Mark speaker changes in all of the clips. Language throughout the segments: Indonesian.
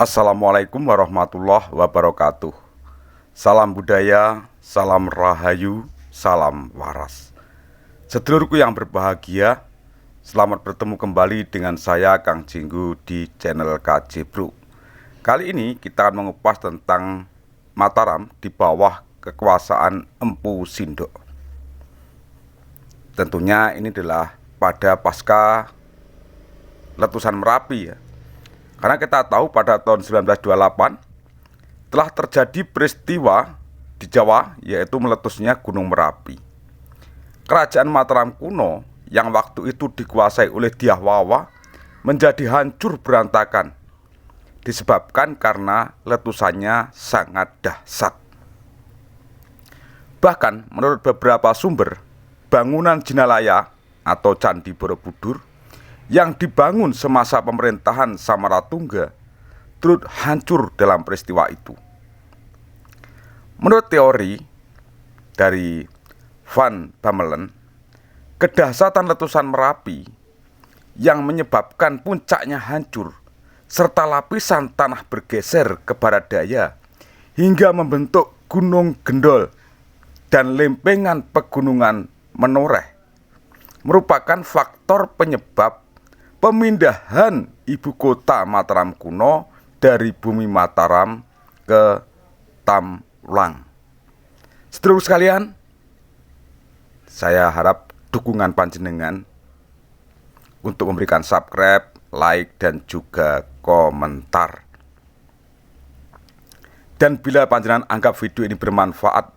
Speaker 1: Assalamualaikum warahmatullahi wabarakatuh. Salam budaya, salam rahayu, salam waras. Sedulurku yang berbahagia, selamat bertemu kembali dengan saya Kang Jinggu di channel KJ Bro. Kali ini kita akan mengupas tentang Mataram di bawah kekuasaan Empu Sindok. Tentunya ini adalah pada pasca letusan Merapi ya. Karena kita tahu pada tahun 1928 telah terjadi peristiwa di Jawa, yaitu meletusnya Gunung Merapi. Kerajaan Mataram kuno yang waktu itu dikuasai oleh Dyah Wawa menjadi hancur berantakan disebabkan karena letusannya sangat dahsyat. Bahkan menurut beberapa sumber, bangunan Jinalaya atau Candi Borobudur yang dibangun semasa pemerintahan Samaratungga turut hancur dalam peristiwa itu. Menurut teori dari Van Bammelen, kedahsyatan letusan Merapi yang menyebabkan puncaknya hancur serta lapisan tanah bergeser ke barat daya hingga membentuk gunung gendol dan lempengan pegunungan menoreh merupakan faktor penyebab pemindahan ibu kota Mataram kuno dari bumi Mataram ke Tamlang. Sedulur sekalian, saya harap dukungan panjenengan untuk memberikan subscribe, like, dan juga komentar. Dan bila panjenengan anggap video ini bermanfaat,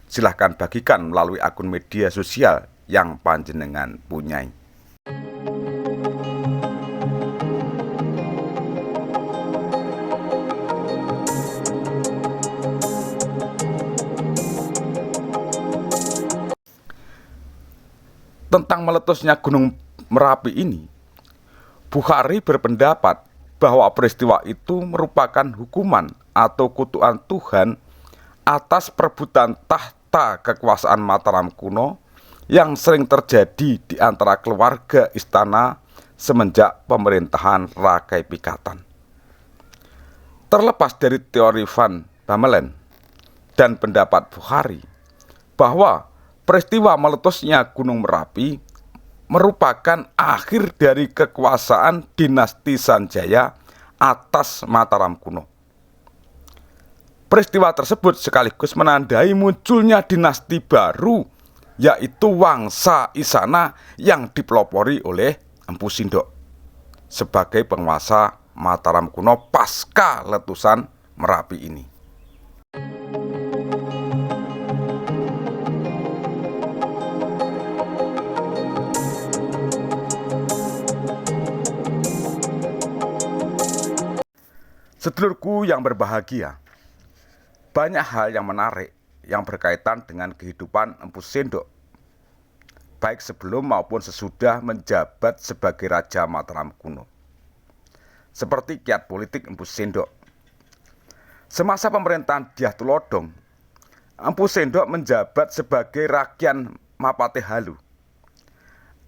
Speaker 1: silahkan bagikan melalui akun media sosial yang panjenengan punyai. Tentang meletusnya Gunung Merapi ini, Bukhari berpendapat bahwa peristiwa itu merupakan hukuman atau kutukan Tuhan atas perebutan tahta kekuasaan Mataram kuno yang sering terjadi di antara keluarga istana semenjak pemerintahan Rakai Pikatan. Terlepas dari teori Van Bammelen dan pendapat Bukhari bahwa peristiwa meletusnya Gunung Merapi merupakan akhir dari kekuasaan dinasti Sanjaya atas Mataram kuno. Peristiwa tersebut sekaligus menandai munculnya dinasti baru, yaitu Wangsa Isana yang dipelopori oleh Empu Sindok sebagai penguasa Mataram kuno pasca letusan Merapi ini. Sedulurku yang berbahagia, banyak hal yang menarik yang berkaitan dengan kehidupan Empu Sindok, baik sebelum maupun sesudah menjabat sebagai Raja Mataram kuno. Seperti kiat politik Empu Sindok. Semasa pemerintahan Dyah Tulodhong, Empu Sindok menjabat sebagai Rakyan Mapatehalu.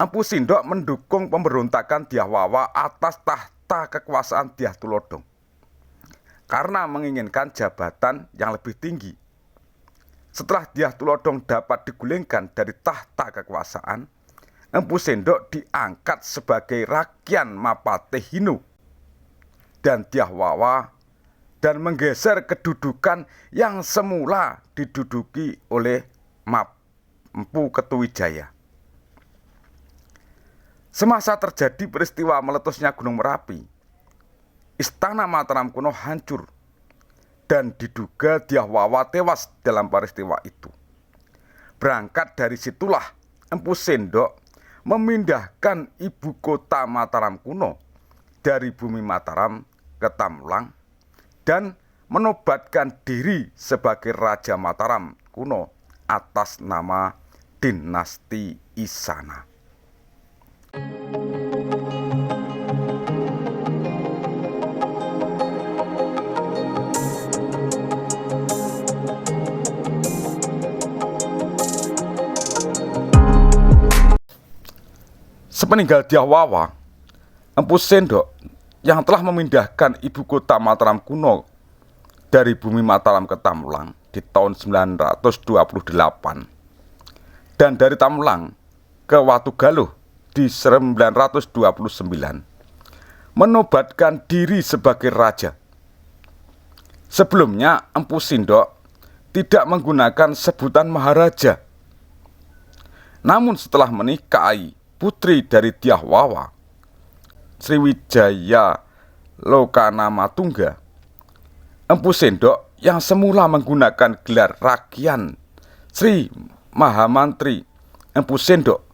Speaker 1: Empu Sindok mendukung pemberontakan Dyah Wawa atas tahta kekuasaan Dyah Tulodhong karena menginginkan jabatan yang lebih tinggi. Setelah Dyah Tulodhong dapat digulingkan dari tahta kekuasaan, Empu Sindok diangkat sebagai Rakyan Mapatehinu dan Dyah Wawa dan menggeser kedudukan yang semula diduduki oleh Empu Ketuwijaya. Semasa terjadi peristiwa meletusnya Gunung Merapi, Istana Mataram kuno hancur dan diduga Dyah Wawa tewas dalam peristiwa itu. Berangkat dari situlah Empu Sindok memindahkan ibu kota Mataram kuno dari bumi Mataram ke Tamlang dan menobatkan diri sebagai Raja Mataram kuno atas nama Dinasti Isana. Sepeninggal Dyah Wawa, Empu Sindok yang telah memindahkan ibu kota Mataram kuno dari bumi Mataram ke Tamulang di tahun 928 dan dari Tamulang ke Watugaluh di 929 menobatkan diri sebagai raja. Sebelumnya Empu Sindok tidak menggunakan sebutan Maharaja. Namun setelah menikahi putri dari Dyah Wawa, Sriwijaya Lokanamatungga, Empu Sindok yang semula menggunakan gelar Rakian Sri Mahamantri Empu Sindok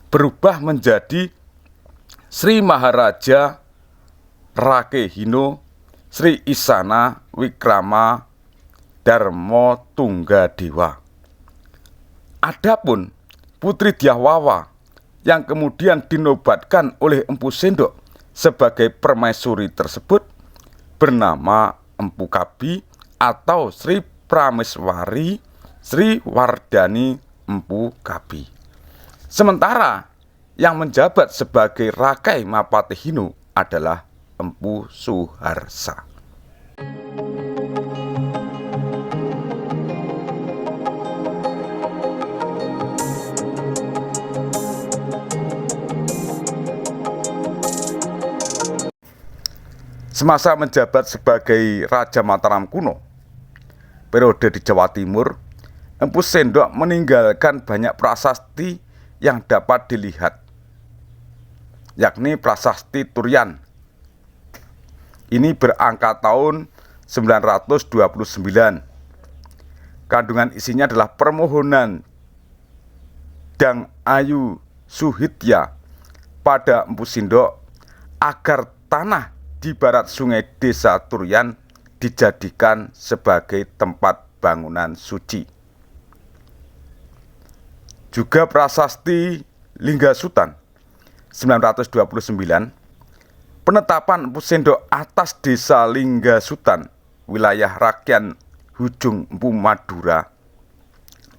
Speaker 1: berubah menjadi Sri Maharaja Rakehino Sri Isana Wikrama Darmo Tunggadewa. Adapun Putri Dyah Wawa yang kemudian dinobatkan oleh Empu Sindok sebagai permaisuri tersebut bernama Empu Kabi atau Sri Prameswari Sri Wardani Empu Kabi. Sementara yang menjabat sebagai Rakai Mapatihino adalah Empu Suharsa. Semasa menjabat sebagai Raja Mataram kuno, periode di Jawa Timur, Empu Sindok meninggalkan banyak prasasti yang dapat dilihat, yakni Prasasti Turian. Ini berangka tahun 929. Kandungan isinya adalah permohonan Dang Ayu Suhitya pada Empu Sindok agar tanah di barat sungai Desa Turian dijadikan sebagai tempat bangunan suci. Juga Prasasti Linggasutan 929, penetapan Empu Sindok atas Desa Linggasutan, wilayah Rakyat Hujung Empu Madura,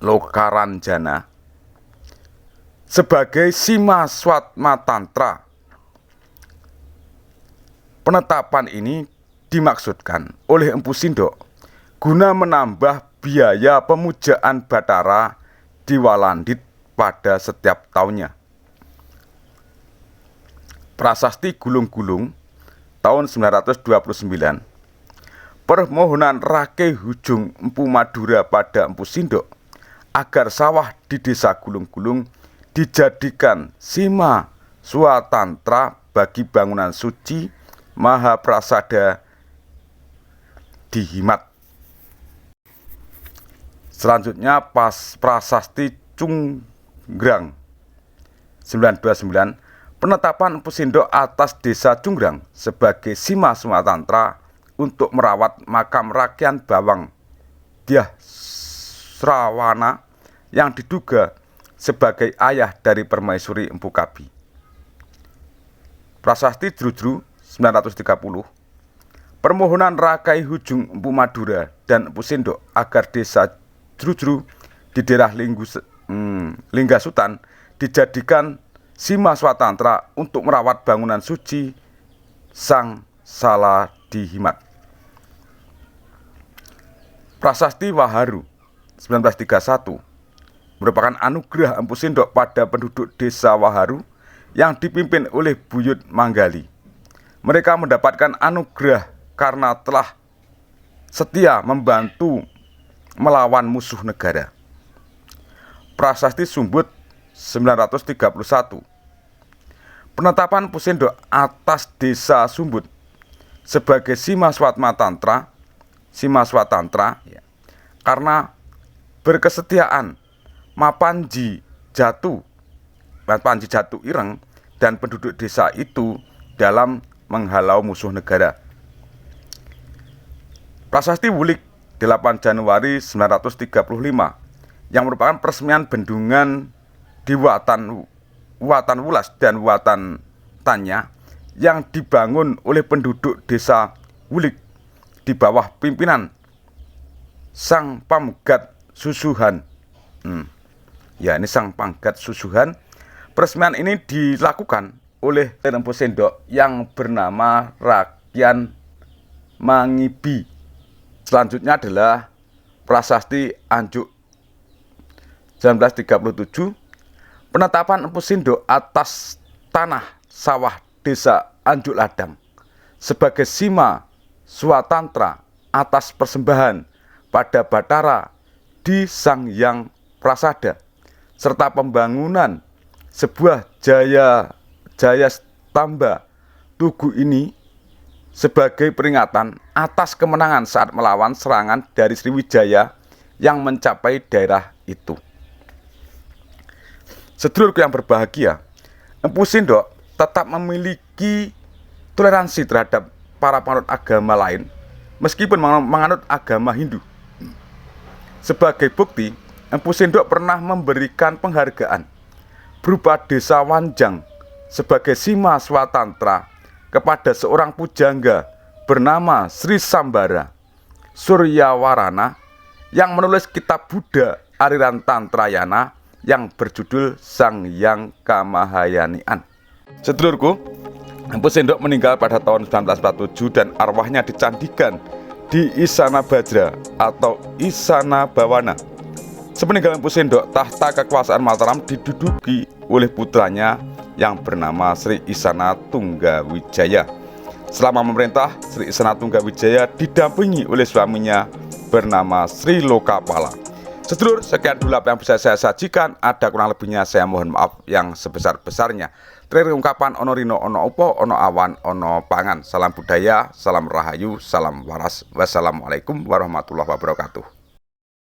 Speaker 1: Lokaranjana, sebagai Sima Swatma Tantra. Penetapan ini dimaksudkan oleh Empu Sindok guna menambah biaya pemujaan Bathara di Walandit pada setiap tahunnya. Prasasti Gulung-Gulung tahun 929, permohonan Rakeh Hujung Empu Madura pada Empu Sindok agar sawah di Desa Gulung-Gulung dijadikan Sima Swatantra bagi bangunan suci Mahaprasada dihimat. Selanjutnya Prasasti Cunggrang 929, penetapan Empu Sindok atas Desa Cunggrang sebagai Sima Swatantra untuk merawat makam Rakyat Bawang Dyah Srawana yang diduga sebagai ayah dari permaisuri Empu Kabi. Prasasti Jrujru 930, permohonan Rakai Hujung Empu Madura dan Empu Sindok agar Desa Jrujru di daerah Linggasutan dijadikan Sima Swatantra untuk merawat bangunan suci Sang Sala dihimat. Prasasti Waharu 1931 merupakan anugerah Empu Sindok pada penduduk Desa Waharu yang dipimpin oleh Buyut Manggali. Mereka mendapatkan anugerah karena telah setia membantu melawan musuh negara. Prasasti Sumbut 931, penetapan Empu Sindok atas Desa Sumbut sebagai Sima Swatma Tantra ya, karena berkesetiaan Mapanji Jatu Ireng dan penduduk desa itu dalam menghalau musuh negara. Prasasti Wulik 8 Januari 935 yang merupakan peresmian bendungan di Watan Wulas dan Watan Tanya yang dibangun oleh penduduk Desa Wulik di bawah pimpinan Sang Pamgat Susuhan. Ya, ini Sang Pamgat Susuhan. Peresmian ini dilakukan oleh Empu Sendok yang bernama Rakyat Mangibi. Selanjutnya adalah Prasasti Anjuk 1937, penetapan Empu Sendok atas tanah sawah desa Anjuk Ladang sebagai sima swatantra atas persembahan pada Bathara di Sang Hyang Prasada, serta pembangunan sebuah jaya stamba tugu ini sebagai peringatan atas kemenangan saat melawan serangan dari Sriwijaya yang mencapai daerah itu. Sedulurku yang berbahagia, Empu Sendok tetap memiliki toleransi terhadap para penganut agama lain meskipun menganut agama Hindu. Sebagai bukti, Empu Sendok pernah memberikan penghargaan berupa desa Wanjang sebagai sima swatantra kepada seorang pujangga bernama Sri Sambara Suryawarana yang menulis kitab Buddha aliran Tantrayana yang berjudul Sang Hyang Kamahayanian. Sedulurku, Empu Sendok meninggal pada tahun 1947 dan arwahnya dicandikan di Isana Bajra atau Isana Bawana. Sepeninggal Empu Sendok, tahta kekuasaan Mataram diduduki oleh putranya yang bernama Sri Isana Tunggawijaya. Selama memerintah, Sri Isana Tunggawijaya didampingi oleh suaminya bernama Sri Lokapala. Sedulur, sekian dulu apa yang bisa saya sajikan. Ada kurang lebihnya saya mohon maaf yang sebesar-besarnya. Terakhir ungkapan ono rino, ono upo, ono awan, ono pangan. Salam budaya, salam rahayu, salam waras. Wassalamualaikum warahmatullahi wabarakatuh.